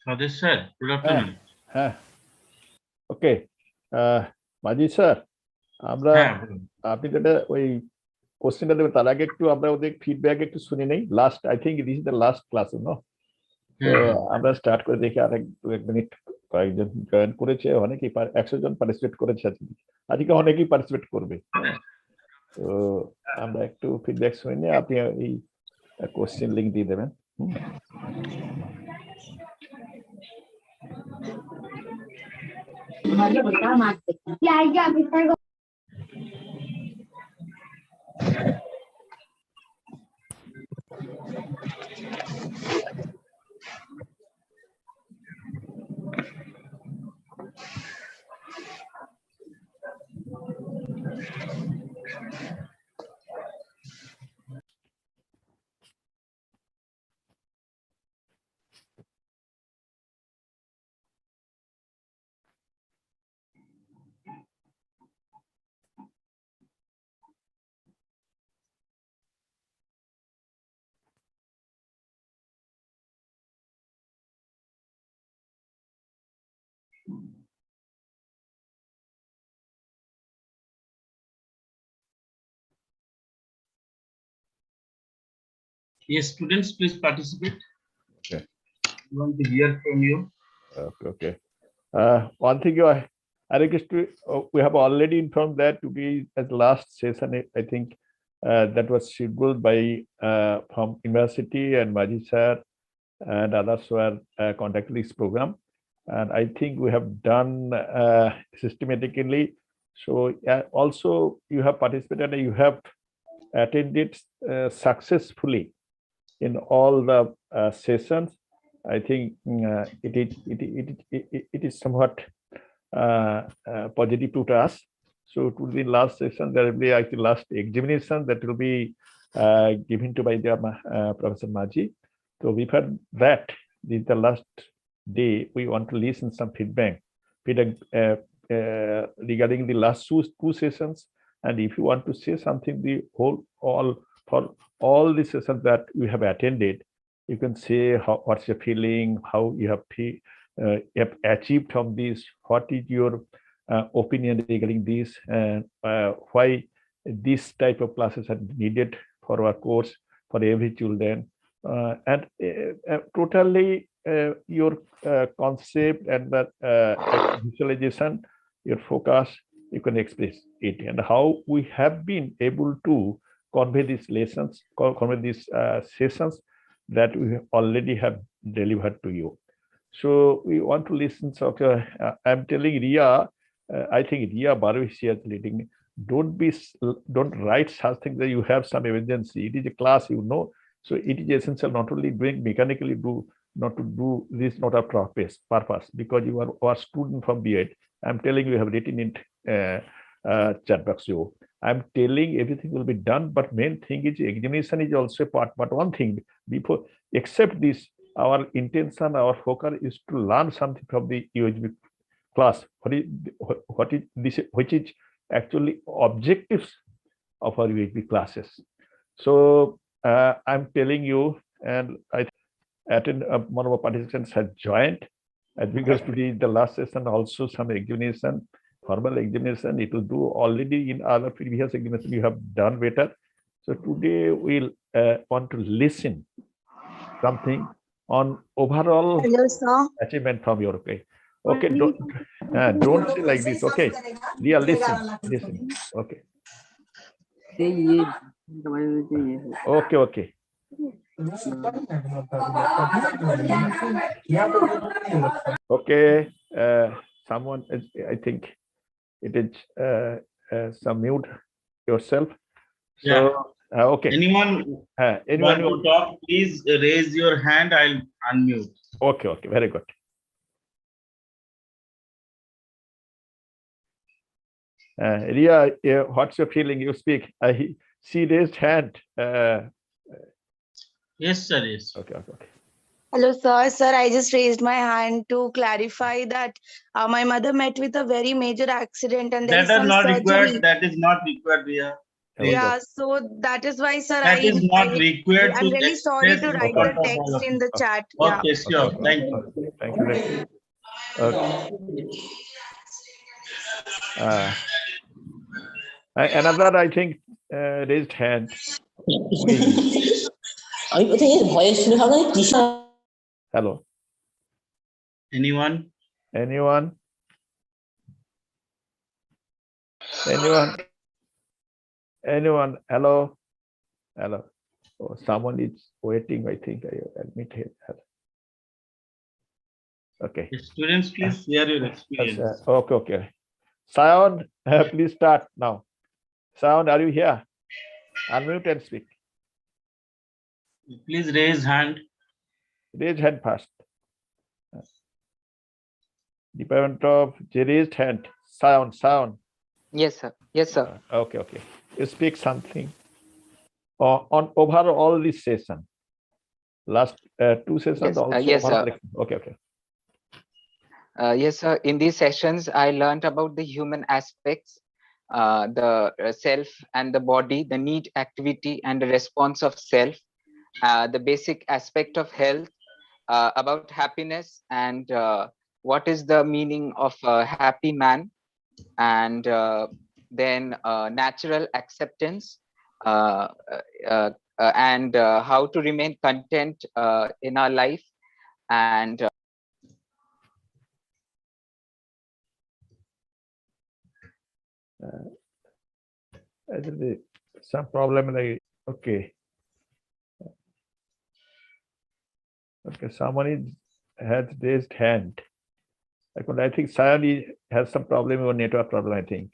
Rajesh sir, good হ্যাঁ afternoon. হ্যাঁ ওকে মাজি স্যার আমরা হ্যাঁ বলুন। আপনি যেটা ওই কোশ্চেনটা দেবেন তার আগে একটু আমরা ওদের ফিডব্যাক একটু শুনে নেই last I think this is the last class no তো হুম হুম। আমরা স্টার্ট করে দেখি আর এক মিনিট কয়েকজন জয়েন করেছে অনেকেই 100 জন পার্টিসিপেট করেছে আজকে আজকে অনেকেই পার্টিসিপেট করবে হ্যাঁ তো আমরা একটু ফিডব্যাক শুনে নিয়ে আপনি এই কোশ্চেন লিঙ্ক দিয়ে দেবেন Yes, students, please participate. Okay. We want to hear from you. Okay. One thing I request to, we have already informed that today as last session, I think that was scheduled by from university and Maji sir and others were contacted this program. And I think we have done systematically. So also you have participated and you have attended successfully in all the sessions. I think it is somewhat positive to us. So to the last session, there will be actually last examination that will be given to by the Professor Maji. So before that, this is the last day. We want to listen some feedback regarding the last two sessions. And if you want to say something, the whole all for all the sessions that we have attended, you can say how, what's your feeling, how you have achieved from this, what is your opinion regarding this, and why this type of classes are needed for our course for every children, and totally your concept and that visualization, your focus, you can express it, and how we have been able to convey these lessons, convey these sessions that we already have delivered to you. So we want to listen. So I'm telling Ria, I think Ria Barwish is leading. Don't write such things that you have some emergency. It is a class, you know. So it is essential not only doing mechanically not to do this, not a purpose, because you are our student from B8. I'm telling you have written in chat box. I'm telling everything will be done, but main thing is examination is also a part. But one thing before, except this, our intention, our focus is to learn something from the UHB class. What is this? Which is actually objectives of our UHB classes. So I'm telling you, and I attend one of our participants has joined, and because today is the last session, also some examination, formal examination. It will do already in other previous examination. You have done better. So today we'll want to listen something on overall achievement from your okay don't say like this, okay? Dear, listen. Okay. Okay. Okay. Someone is, I think it is some mute yourself. So okay. Anyone Anyone want to talk, please raise your hand. I'll unmute. Okay, very good. Ria, what's your feeling? You speak. I see raised hand. Yes, sir. Yes. Okay. Hello, sir. Sir, I just raised my hand to clarify that my mother met with a very major accident and there That is is some not surgery. required. That is not required, Ria. Yeah, so that is why, sir, That is not required I'm to really sorry express to in write front the of all text of in you. the chat. Yeah. Okay, sure. Thank you. Thank you. Another, I think, raised hand. আমি কোথায় voice শুনে হবে Krishna Hello. Anyone? Anyone? Anyone? Anyone? Hello? Hello. Oh, someone is waiting. I think I admit him. Okay. Students, please share your experience. Okay. Sion, please start now. Sion, are you here? Unmute and speak. Please raise hand. Raise hand first. Department of raised hand. Sound. Yes, sir. Yes, sir. Okay. You speak something on overall this session. Last two sessions Yes, also. yes, sir. Okay. Yes, sir. In these sessions, I learned about the human aspects, the self and the body, the need, activity, and the response of self, the basic aspect of health, about happiness, and what is the meaning of a happy man, and then natural acceptance, and how to remain content in our life, and Some problem like okay. Someone has raised hand. I think Sion has some problem or network problem, I think.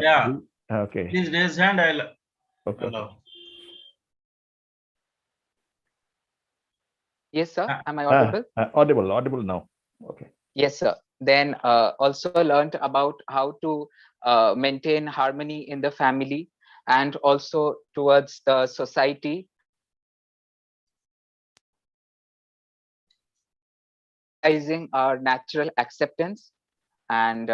Yeah. Okay. Please raise hand. I'll Okay. allow. yes, sir. Am I audible? Audible now. Okay. Yes, sir. Then also learned about how to maintain harmony in the family and also towards the society. Realizing our natural acceptance, and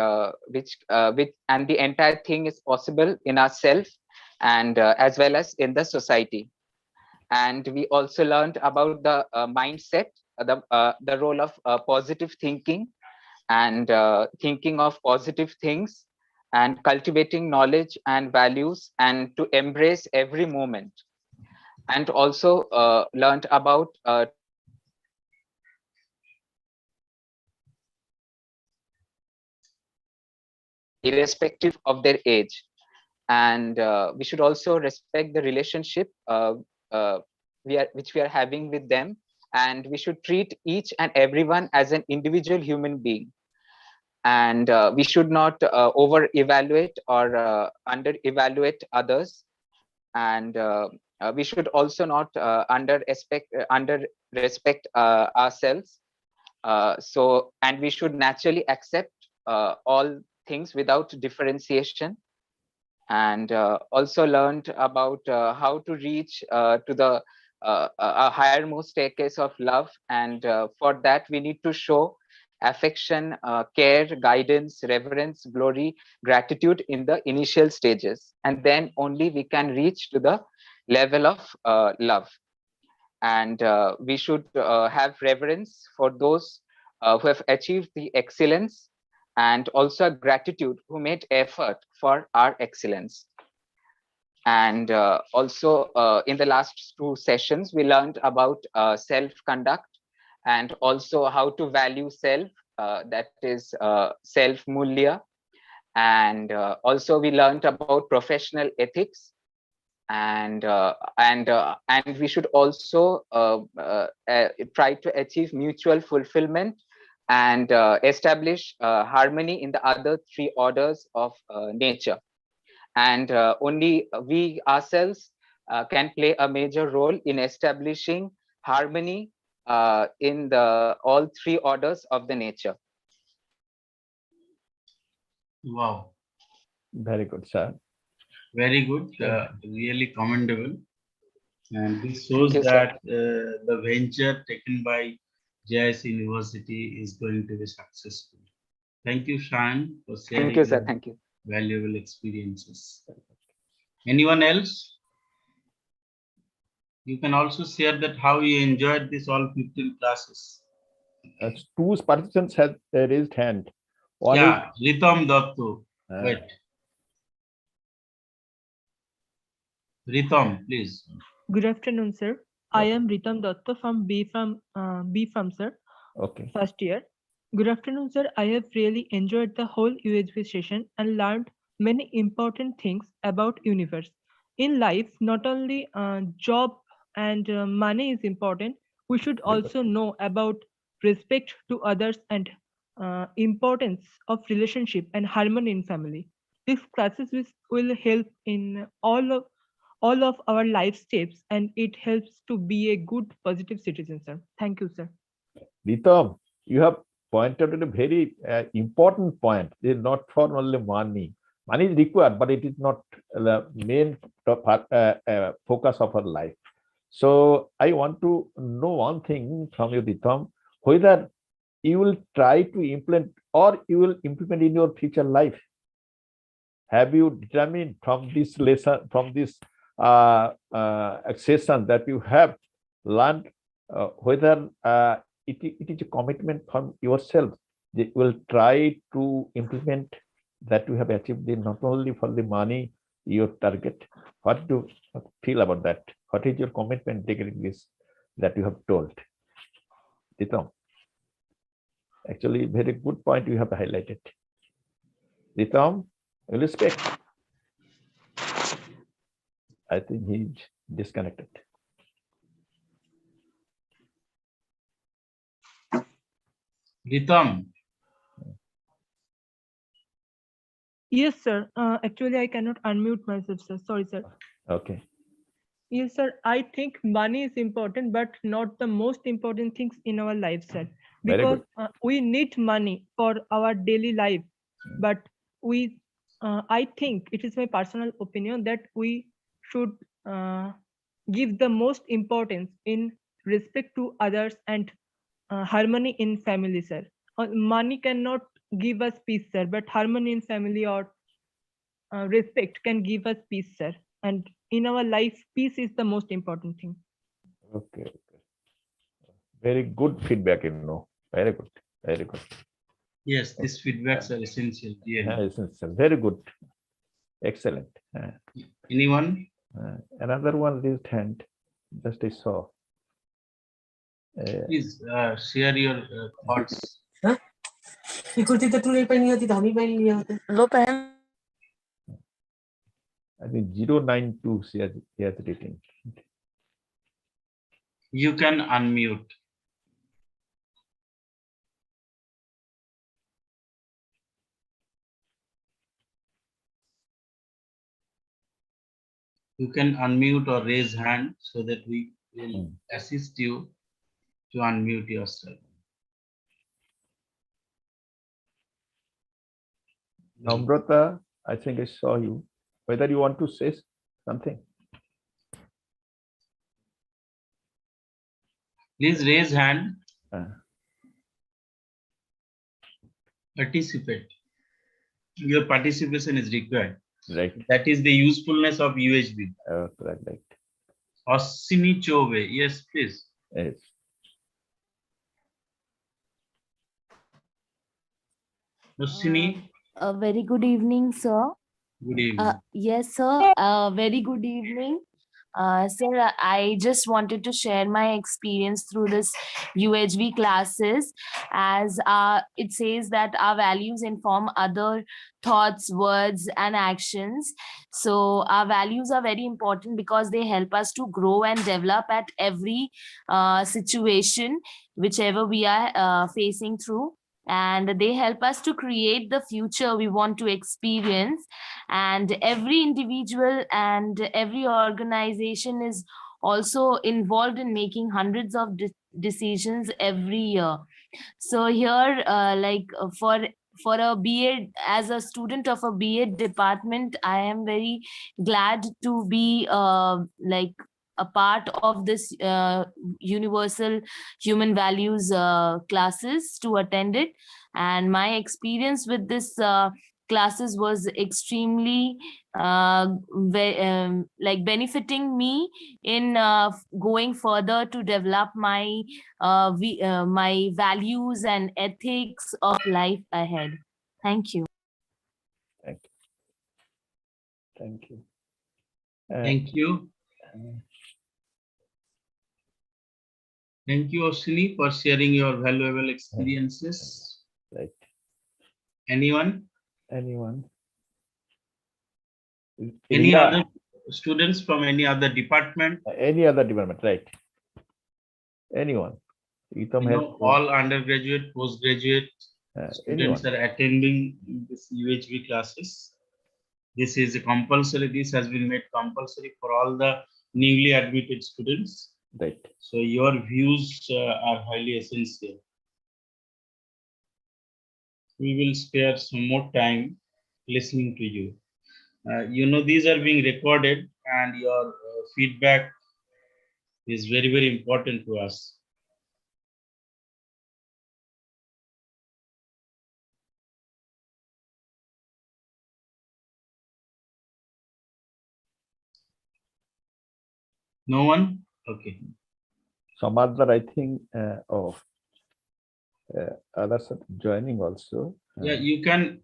which and the entire thing is possible in ourselves and as well as in the society. And we also learned about the mindset, the role of positive thinking, and thinking of positive things, and cultivating knowledge and values, and to embrace every moment. And also learned about irrespective of their age. And we should also respect the relationship which we are having with them, and we should treat each and everyone as an individual human being. And we should not over evaluate or under evaluate others. And we should also not under respect ourselves. So, and we should naturally accept all things without differentiation. And also learned about how to reach to the a highermost staircase of love. And for that we need to show affection, care, guidance, reverence, glory, gratitude in the initial stages, and then only we can reach to the level of love. And we should have reverence for those who have achieved the excellence, and also gratitude who made effort for our excellence. And also in the last two sessions we learned about self conduct, and also how to value self, that is self mulya. And also we learned about professional ethics. And we should also try to achieve mutual fulfillment, and establish harmony in the other three orders of nature. And only we ourselves can play a major role in establishing harmony in the all three orders of the nature. Wow. Very good, sir. Very good. Really commendable. And this shows you, that the venture taken by JIS University is going to be successful. Thank you, Shan, for sharing Thank you, sir. your Thank you. valuable experiences. Anyone else? You can also share that how you enjoyed this all 15 classes. Two participants have raised hand. One Yeah, Ritam Dattu. is, Wait. Ritam, please. Good afternoon, sir. I Okay. am Ritam Datta from B Farm, sir, okay. first year. Good afternoon, sir. I have really enjoyed the whole UHV session and learned many important things about universe. In life, not only job and money is important, we should also know about respect to others and importance of relationship and harmony in family. These classes will help in all of our life steps, and it helps to be a good positive citizen, sir. Thank you, sir. Ritam, you have pointed out a very important point. It is not for only money. Money is required, but it is not the main focus of our life. So I want to know one thing from you, Ritam, whether you will try to implement or you will implement in your future life. Have you determined from this lesson, from this session that you have learned whether it is a commitment from yourself that you will try to implement that you have achieved not only for the money, your target? What do you feel about that? What is your commitment regarding this that you have told? Ritam, actually, very good point you have highlighted. Ritam, will you speak? I think he's disconnected. Ritam, Yes, sir. Actually, I cannot unmute myself, sir. Sorry, sir. Okay. Yes, sir. I think money is important, but not the most important things in our life, sir. Very Because good. we need money for our daily life, but I think it is my personal opinion that we should give the most importance in respect to others and harmony in family, sir. Money cannot give us peace, sir, but harmony in family or respect can give us peace, sir. And in our life, peace is the most important thing. Okay. Very good feedback, you know. Very good. Very good. yes, these feedbacks are essential. Yeah, Really. it's very good. Excellent. Anyone? Another one raised hand. Just I saw. Please share your thoughts. I think 092 he has written. You can unmute. You can unmute or raise hand so that we will assist you to unmute yourself. Namrata, I think I saw you. Whether you want to say something? Please raise hand. Participate. Your participation is required. Right. That is the usefulness of UHB. Right. Osini Chove. Yes, please. Yes. Osini, A very good evening, sir. good evening. Yes, sir. Very good evening. Sir, I just wanted to share my experience through this UHV classes, as it says that our values inform other thoughts, words, and actions. So our values are very important because they help us to grow and develop at every situation, whichever we are facing through. And they help us to create the future we want to experience. And every individual and every organization is also involved in making hundreds of decisions every year. So here, for a BA, as a student of a BA department, I am very glad to be a part of this universal human values classes, to attend it. And my experience with this classes was extremely like benefiting me in going further to develop my my values and ethics of life ahead. Thank you. Thank you. Thank you. Thank you. Thank you, Ashwini, for sharing your valuable experiences. Right. Anyone? Anyone? Any Riya, other students from any other department? any other department, right? Anyone? All undergraduate, postgraduate students anyone. are attending this UHV classes. This is compulsory. This has been made compulsory for all the newly admitted students. Right. So your views are highly essential. We will spare some more time listening to you. These are being recorded, and your feedback is very, very important to us. No one? Okay. Some other, I think, others are joining also. Yeah, you can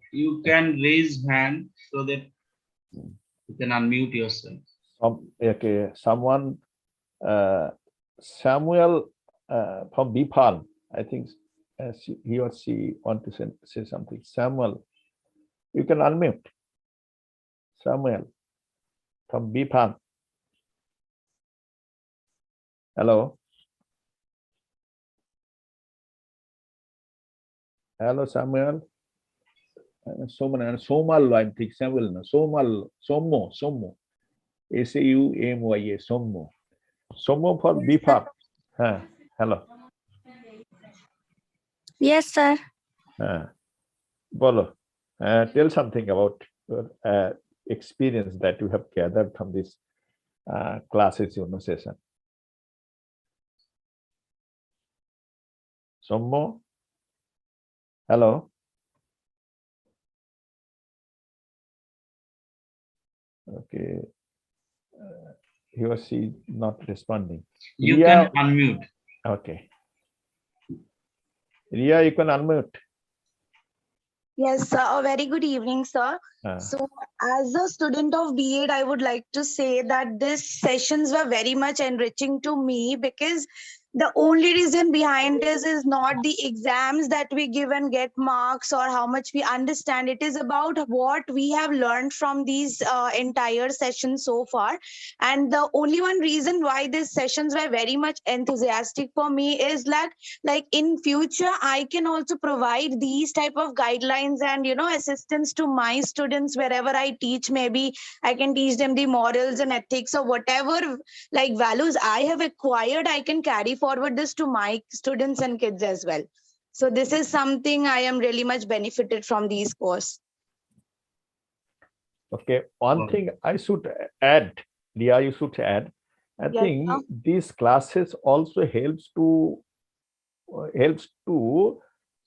raise hand so that you can unmute yourself. Okay, someone, Samuel from BPharm, I think he or she want to say something. Samuel, you can unmute. Samuel from BPharm. Hello. Hello, Samuel. Somal, I think Samuel. No, Somo. SAUMYA, Somo. Somo for BPharm. Hello. Yes, sir. Bolo, tell something about your experience that you have gathered from this classes session. Somo, hello. Okay, he or she not responding. You Ria, can unmute. okay. Ria, you can unmute. Yes, sir. A very good evening, sir. So, as a student of B.Ed, I would like to say that these sessions were very much enriching to me, because the only reason behind this is not the exams that we give and get marks or how much we understand. It is about what we have learned from these entire sessions so far. And the only one reason why these sessions were very much enthusiastic for me is like in future I can also provide these type of guidelines and assistance to my students wherever I teach. Maybe I can teach them the morals and ethics or whatever like values I have acquired. I can carry forward this to my students and kids as well. So this is something I am really much benefited from these course. Okay, one thing I should add, Ria, you should add. I Yes, think sir. these classes also helps to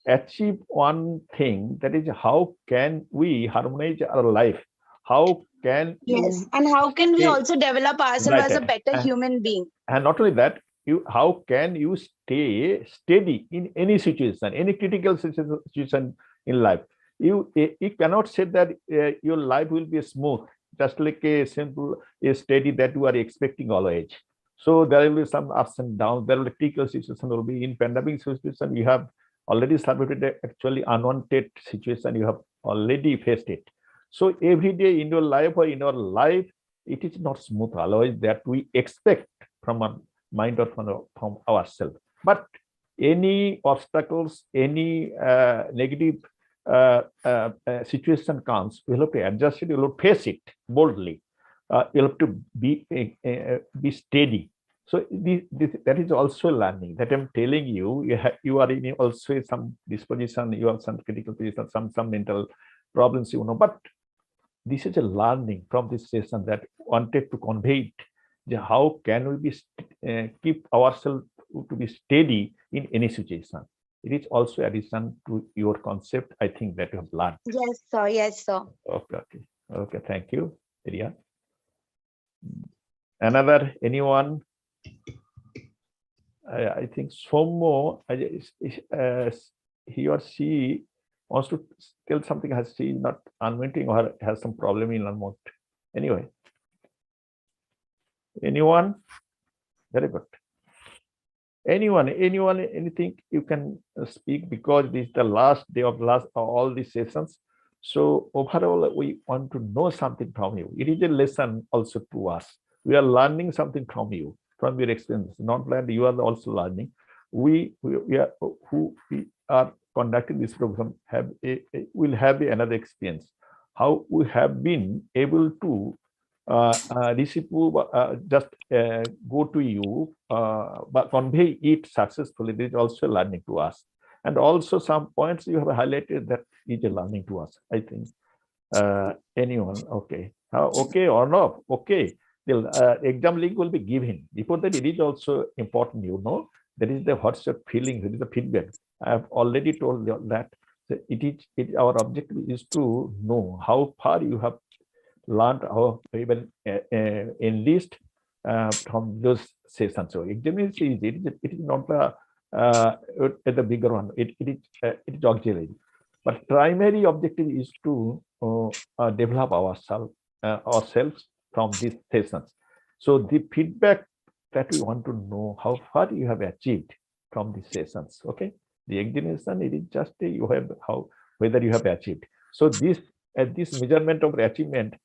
achieve one thing, that is how can we harmonize our life? How can Yes, and how can we also develop ourselves as a better human being? And not only that, how can you stay steady in any situation, any critical situation in life? You cannot say that your life will be smooth, just like a simple, a steady that you are expecting always. So there will be some ups and downs. There will be critical situation. Will be in pandemic situation. You have already submitted actually unwanted situation. You have already faced it. So every day in your life or in our life, it is not smooth always that we expect from our mind or from ourselves. But any obstacles, any negative situation comes, we'll have to adjust it, we'll have to face it boldly. You'll have to be steady. So that is also learning that I'm telling you. You are in also some disposition, you have some critical position, some mental problems, but this is a learning from this session that wanted to convey it. How can we be keep ourselves to be steady in any situation? It is also addition to your concept, I think, that you have learned. Yes, sir. Yes, sir. Okay, thank you, Riya. Another, anyone? I think Somo, he or she wants to tell something, has she not unmuting or has some problem in unmute? Anyway. Anyone? Very good. Anyone, anything you can speak, because this is the last day of all these sessions. So overall, we want to know something from you. It is a lesson also to us. We are learning something from you, from your experience. Not that you are also learning. We are conducting this program will have another experience. How we have been able to receive just go to you, but convey it successfully. This is also learning to us. And also some points you have highlighted that is a learning to us, I think. Anyone? Okay. Okay or not? Okay. The exam link will be given. Before that, it is also important, that is the what's your feeling, that is the feedback. I have already told you that our objective is to know how far you have learned, or even enlist from those sessions. So examination is it is not the bigger one. It is auxiliary, but primary objective is to develop ourselves from these sessions. So the feedback that we want to know how far you have achieved from these sessions. Okay, the examination, it is just whether you have achieved. So this measurement of achievement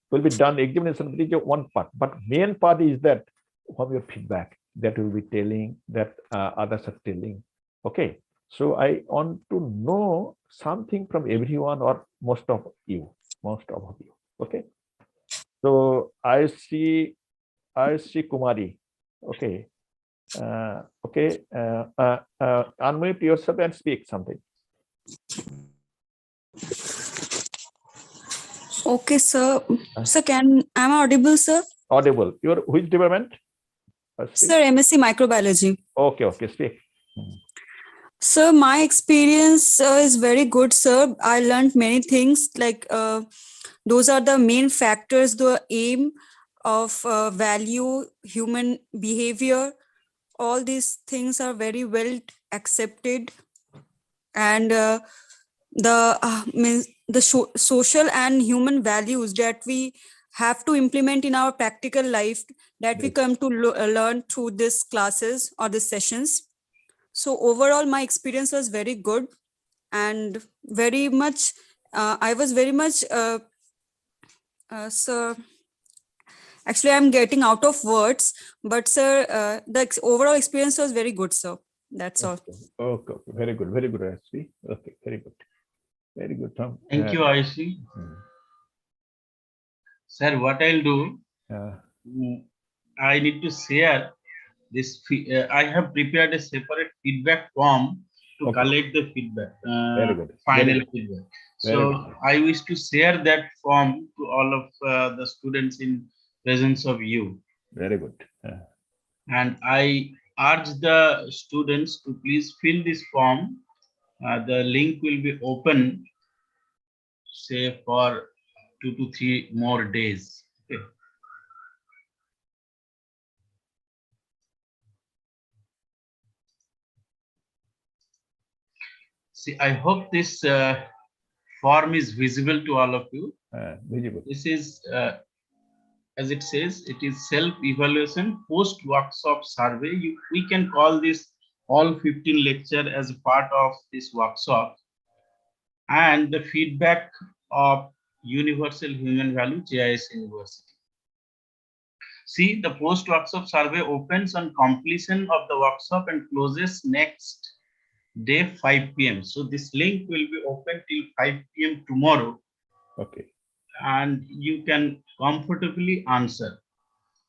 will be done. Examination is one part, but main part is that from your feedback that will be telling, that others are telling. Okay, so I want to know something from everyone, or most of you. Okay, so I see Kumari. Okay, unmute yourself and speak something. Okay, sir. Sir, am I audible, sir? Audible. Your which department? Sir, MSc Microbiology. Okay, speak. Sir, my experience is very good, sir. I learned many things, like those are the main factors, the aim of value, human behavior. All these things are very well accepted, and the social and human values that we have to implement in our practical life, that we come to learn through these classes or these sessions. So overall, my experience was very good, and very much I was very much sir, actually I'm getting out of words, but sir, the overall experience was very good, sir. That's all. Okay. Very good, Ashley. Okay, very good, Tom. Thank you, Aishi. Sir, what I'll do, I need to share this. I have prepared a separate feedback form to collect the feedback, final feedback. So I wish to share that form to all of the students in presence of you. Very good. And I urge the students to please fill this form. The link will be open, say, for 2 to 3 more days. Okay. See, I hope this form is visible to all of you. Visible. This is, as it says, it is self-evaluation post-workshop survey. We can call this all 15 lecture as a part of this workshop, and the feedback of universal human value, JIS University. See, the post-workshop survey opens on completion of the workshop and closes next day 5 p.m. So this link will be open till 5 p.m. tomorrow. Okay. And you can comfortably answer.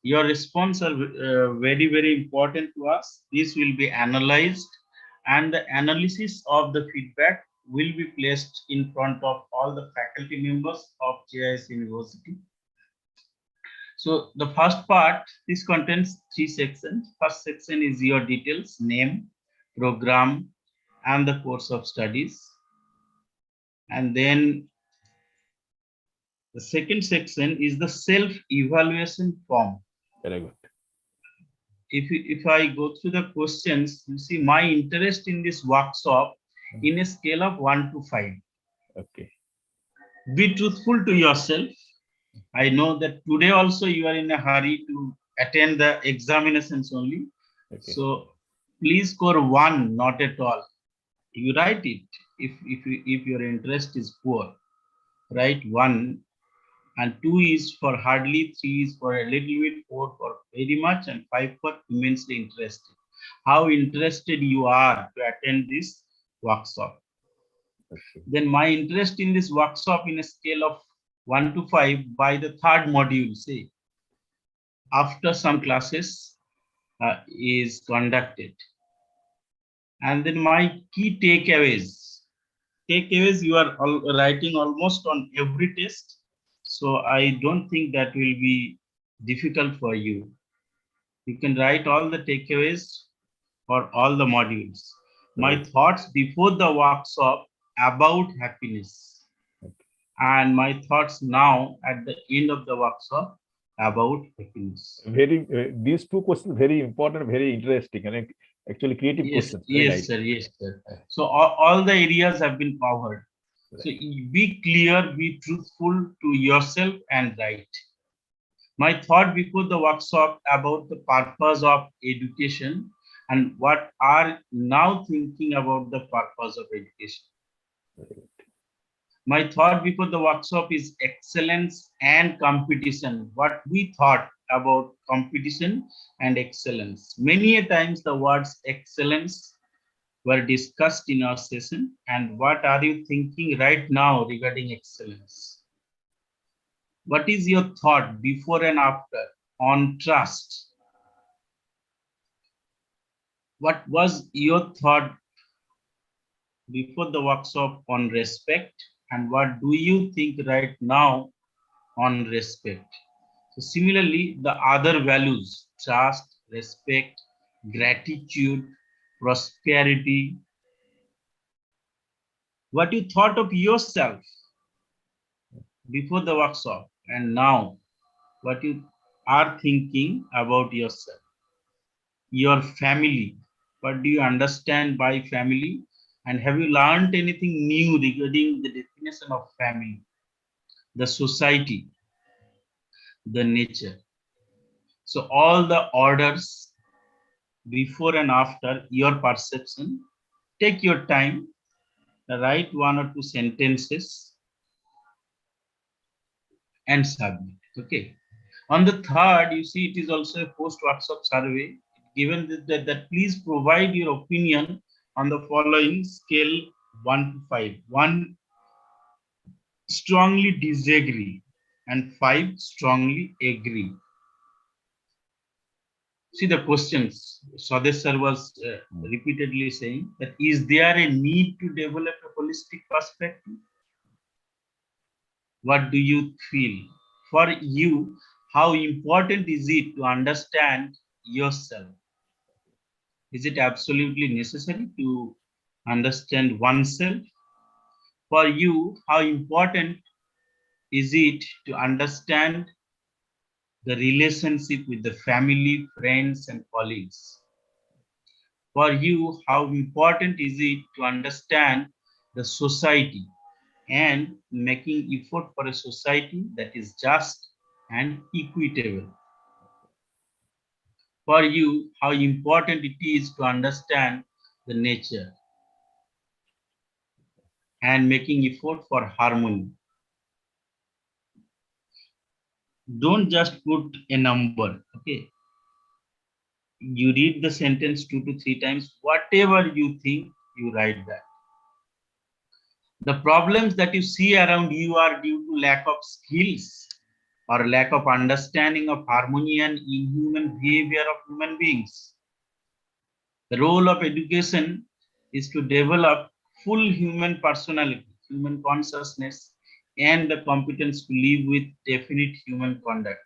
Your response are very, very important to us. This will be analyzed, and the analysis of the feedback will be placed in front of all the faculty members of JIS University. So the first part, this contains 3 sections. First section is your details: name, program, and the course of studies. And then the second section is the self-evaluation form. Very good. If I go through the questions, you see my interest in this workshop in a scale of 1 to 5. Okay. Be truthful to yourself. I know that today also you are in a hurry to attend the examinations only. Okay. So please score 1, not at all. You write it if your interest is poor. Write 1, and 2 is for hardly, 3 is for a little bit, 4 for very much, and 5 for immensely interested. How interested you are to attend this workshop. Okay. Then my interest in this workshop in a scale of 1 to 5 by the third module, say, after some classes is conducted. And then my key takeaways. Takeaways you are writing almost on every test. So I don't think that will be difficult for you. You can write all the takeaways for all the modules. My thoughts before the workshop about happiness, and my thoughts now at the end of the workshop about happiness. Very these two questions very important, very interesting, and actually creative questions. Very Yes, nice. sir. Yes, sir. So all the areas have been covered. Right. So be clear, be truthful to yourself, and write. My thought before the workshop about the purpose of education and what are now thinking about the purpose of education. My thought before the workshop is excellence and competition. What we thought about competition and excellence. Many a times the words excellence were discussed in our session. And what are you thinking right now regarding excellence? What is your thought before and after on trust? What was your thought before the workshop on respect? And what do you think right now on respect? So similarly, the other values, trust, respect, gratitude, prosperity, what you thought of yourself before the workshop and now what you are thinking about yourself, your family, what do you understand by family, and have you learned anything new regarding the definition of family, the society, the nature. So all the orders before and after your perception, take your time, write 1 or 2 sentences and submit. Okay. On the third, you see it is also a post-workshop survey. Given that please provide your opinion on the following scale 1 to 5. 1 strongly disagree and 5 strongly agree. See the questions. Swadesh sir was repeatedly saying that is there a need to develop a holistic perspective? What do you feel? For you, how important is it to understand yourself? Is it absolutely necessary to understand oneself? For you, how important is it to understand the relationship with the family, friends, and colleagues? For you, how important is it to understand the society and making effort for a society that is just and equitable? For you, how important it is to understand the nature and making effort for harmony. Don't just put a number, okay? You read the sentence 2 to 3 times, whatever you think, you write that. The problems that you see around you are due to lack of skills or lack of understanding of harmony and inhuman behavior of human beings. The role of education is to develop full human personality, human consciousness, and the competence to live with definite human conduct.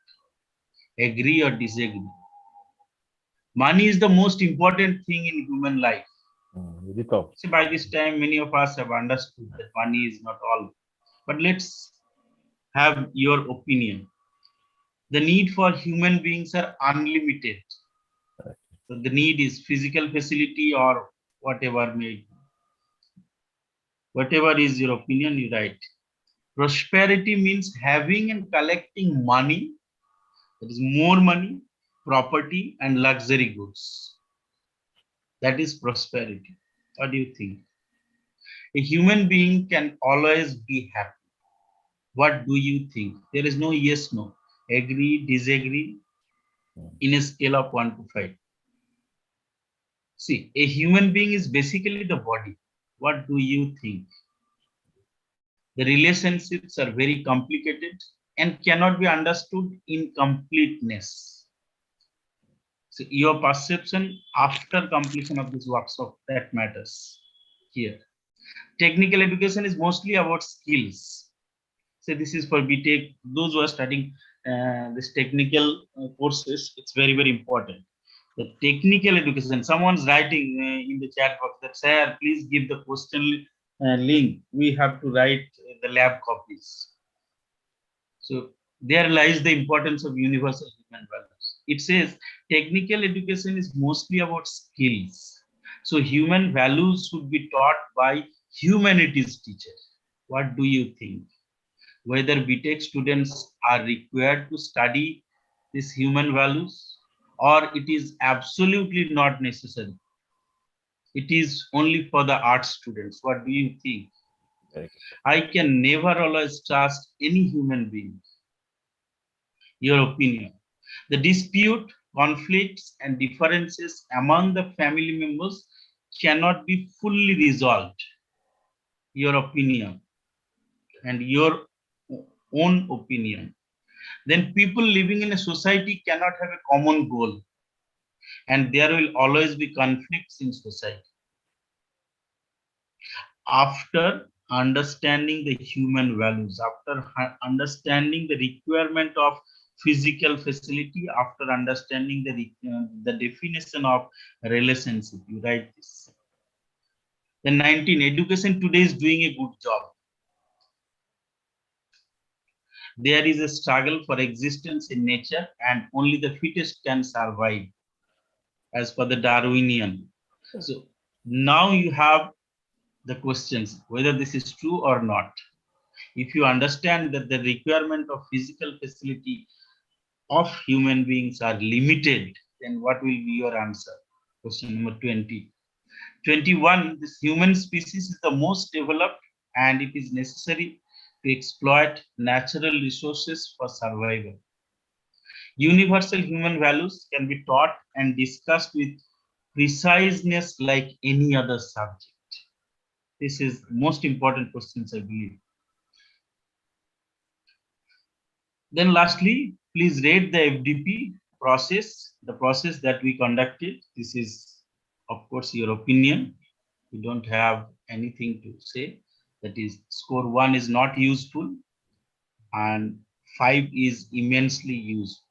Agree or disagree? Money is the most important thing in human life. Without. See, by this time, many of us have understood that money is not all. But let's have your opinion. The need for human beings are unlimited. So the need is physical facility or whatever may. Whatever is your opinion, you write. Prosperity means having and collecting money, that is more money, property, and luxury goods. That is prosperity. What do you think? A human being can always be happy. What do you think? There is no yes, no. Agree, disagree in a scale of 1 to 5. See, a human being is basically the body. What do you think? The relationships are very complicated and cannot be understood in completeness. So your perception after completion of this workshop, that matters here. Technical education is mostly about skills. So this is for BTech, those who are studying this technical courses, it's very, very important. The technical education, someone's writing in the chat box that, sir, please give the question link. We have to write the lab copies. So there lies the importance of universal human values. It says technical education is mostly about skills. So human values should be taught by humanities teachers. What do you think? Whether BTech students are required to study these human values or it is absolutely not necessary. It is only for the art students. What do you think? I can never always trust any human being. Your opinion. The dispute, conflicts, and differences among the family members cannot be fully resolved. Your opinion and your own opinion. Then people living in a society cannot have a common goal, and there will always be conflicts in society. After understanding the human values, after understanding the requirement of physical facility, after understanding the definition of relationship, you write this. Then 19, education today is doing a good job. There is a struggle for existence in nature and only the fittest can survive, as per the Darwinian. So now you have the questions, whether this is true or not. If you understand that the requirement of physical facility of human beings are limited, then what will be your answer? Question number 20. 21, this human species is the most developed and it is necessary to exploit natural resources for survival. Universal human values can be taught and discussed with preciseness like any other subject. This is the most important questions, I believe. Then lastly, please rate the FDP process, the process that we conducted. This is, of course, your opinion. You don't have anything to say. That is, score 1 is not useful and 5 is immensely useful.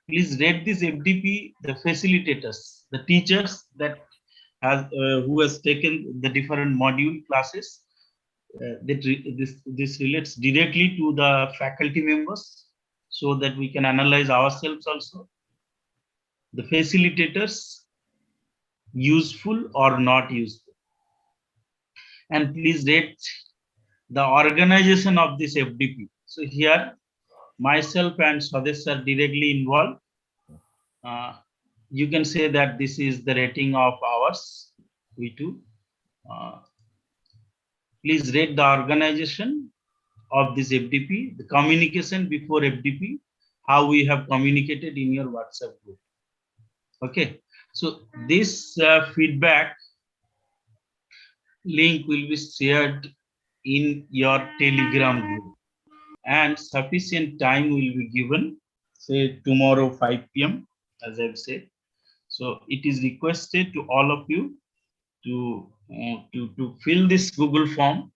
Please rate this FDP, the facilitators, the teachers that who has taken the different module classes. This relates directly to the faculty members so that we can analyze ourselves also. The facilitators, useful or not useful. And please rate the organization of this FDP. So here, myself and Swadesh are directly involved. You can say that this is the rating of ours, we too. Please rate the organization of this FDP, the communication before FDP, how we have communicated in your WhatsApp group. Okay, so this feedback link will be shared in your Telegram group and sufficient time will be given, say tomorrow 5 p.m. as I've said. So it is requested to all of you to fill this Google form.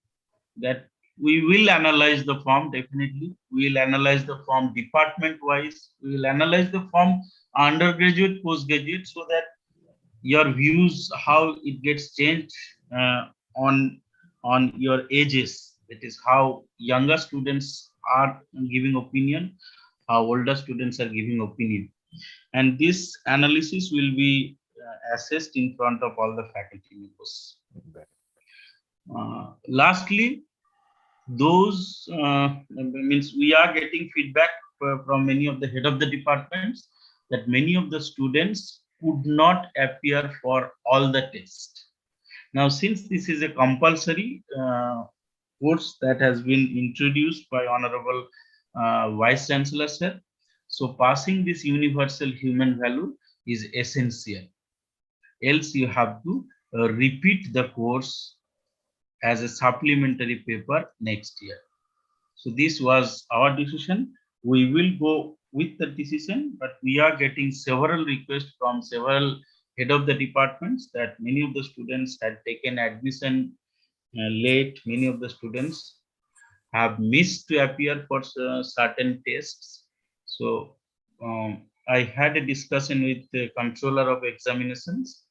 That we will analyze the form, definitely. We will analyze the form department wise. We will analyze the form undergraduate, postgraduate, so that your views, how it gets changed on your ages. That is how younger students are giving opinion, how older students are giving opinion, and this analysis will be assessed in front of all the faculty members. Lastly, those means we are getting feedback from many of the head of the departments that many of the students could not appear for all the tests. Now, since this is a compulsory course that has been introduced by Honorable Vice Chancellor Sir, so passing this universal human value is essential. Else you have to repeat the course as a supplementary paper next year. So this was our decision. We will go with the decision, but we are getting several requests from several head of the departments that many of the students had taken admission late. Many of the students have missed to appear for certain tests. So I had a discussion with the controller of examinations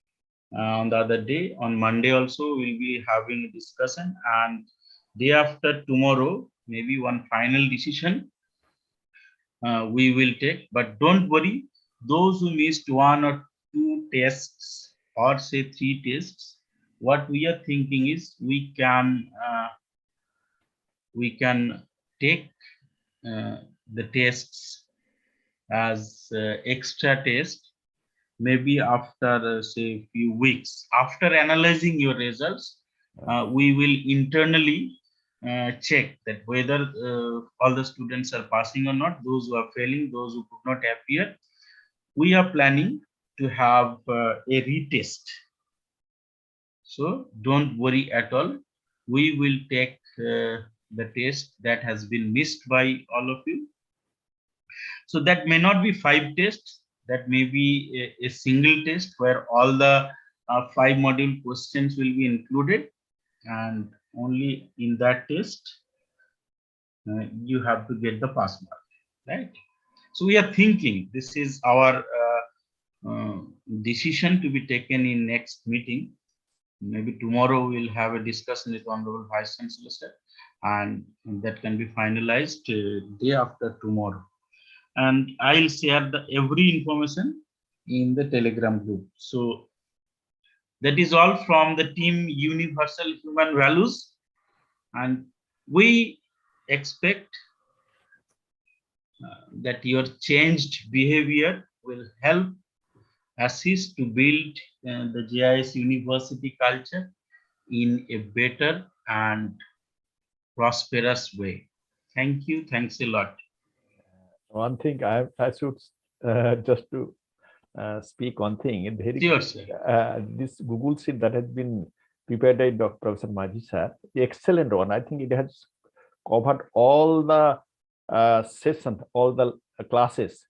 on the other day. On Monday also we'll be having a discussion, and day after tomorrow maybe one final decision we will take. But don't worry, those who missed one or two tests or say three tests, what we are thinking is we can take the tests as extra test maybe after say few weeks. After analyzing your results, we will internally check that whether all the students are passing or not. Those who are failing, those who could not appear, we are planning to have a retest. So don't worry at all. We will take the test that has been missed by all of you. So that may not be 5 tests, that may be a single test where all the 5 module questions will be included, and only in that test you have to get the pass mark, right? So we are thinking this is our decision to be taken in next meeting. Maybe tomorrow we'll have a discussion with Honorable Vice Chancellor Sir, and that can be finalized day after tomorrow. And I'll share the every information in the Telegram group. So that is all from the team Universal Human Values, and we expect that your changed behavior will help assist to build the JIS University culture in a better and prosperous way. Thank you. Thanks a lot. One thing I should just to speak one thing. Very sure, sir. This Google Sheet that has been prepared by Dr. Professor Maji sir, the excellent one. I think it has covered all the sessions, all the classes.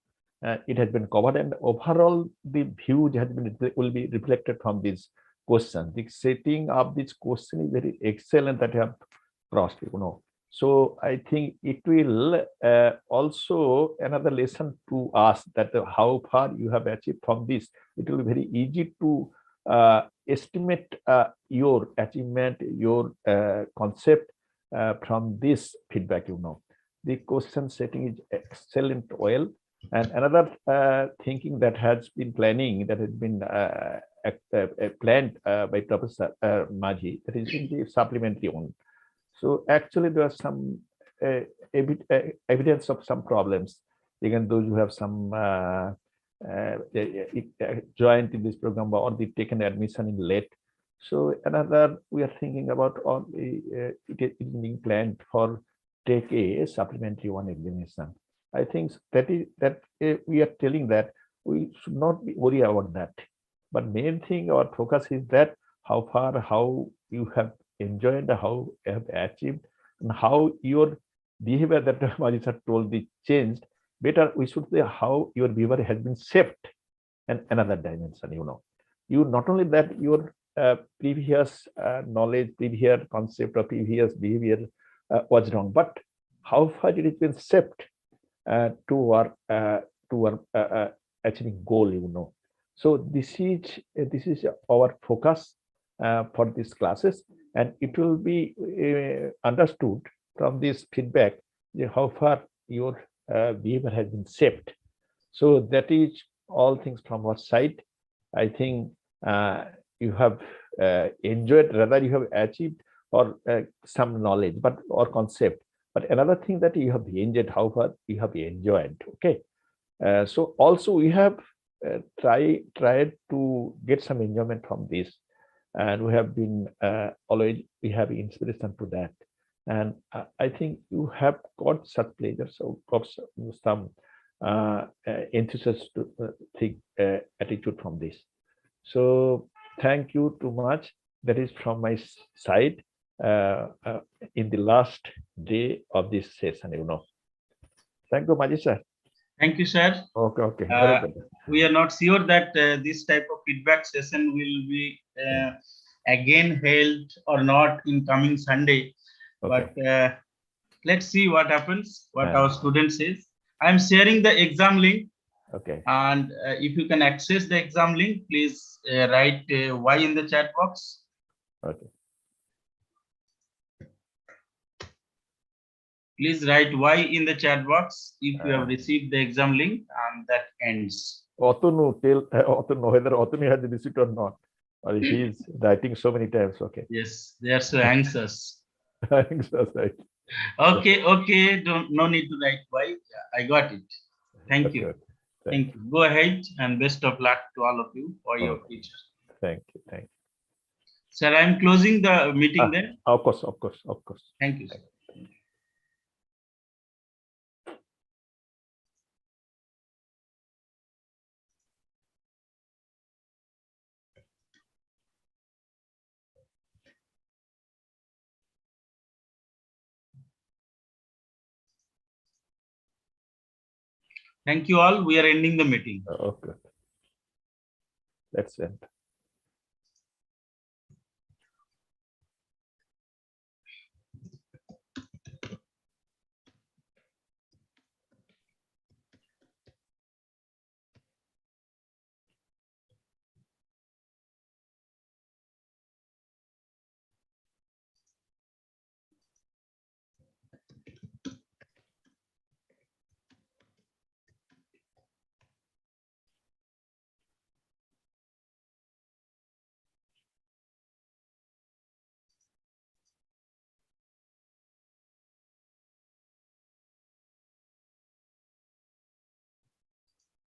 It has been covered, and overall the view has been will be reflected from this question. The setting of this question is very excellent that you have crossed, So I think it will also another lesson to us that how far you have achieved from this. It will be very easy to estimate your achievement, your concept from this feedback. The question setting is excellent well. And another thinking that has been planning, that has been planned by Professor Maji, that is in the supplementary one. So actually there are some evidence of some problems. Again, those who have some joined in this program or they taken admission in late. So another, we are thinking about all it is being planned for take a supplementary one examination. I think that we are telling that we should not be worried about that. But main thing, our focus is that how far, how you have enjoyed, how you have achieved, and how your behavior that Maji sir told the changed. Better, we should say how your behavior has been shaped, and another dimension. You not only that your previous knowledge, previous concept, or previous behavior was wrong, but how far it has been shaped to our achieving goal. So this is our focus for these classes, and it will be understood from this feedback how far your behavior has been shaped. So that is all things from our side. I think you have enjoyed, rather you have achieved or some knowledge, but or concept. But another thing that you have enjoyed, how far you have enjoyed. Okay. So also we have tried to get some enjoyment from this, and we have been always we have inspiration to that, and I think you have got such pleasure, so got some enthusiastic attitude from this. So thank you too much. That is from my side in the last day of this session. Thank you, Maji sir. Thank you, sir. Okay. Very good. We are not sure that this type of feedback session will be again held or not in coming Sunday. Okay. But let's see what happens, what our student says. I'm sharing the exam link. Okay. And if you can access the exam link, please write Y in the chat box. Okay. Please write Y in the chat box if you have received the exam link, and that ends. Otunu, tell Otunu whether Otunu has received or not, or he is writing so many times. Okay. Yes, they are so anxious. Anxious, right? Okay. No need to write Y. Yeah, I got it. Thank you. Okay. Thank you. Go ahead, and best of luck to all of you for your future. Thank you. Sir, I'm closing the meeting then. Of course. Thank you, sir. Thank you all. We are ending the meeting. Okay. Let's end.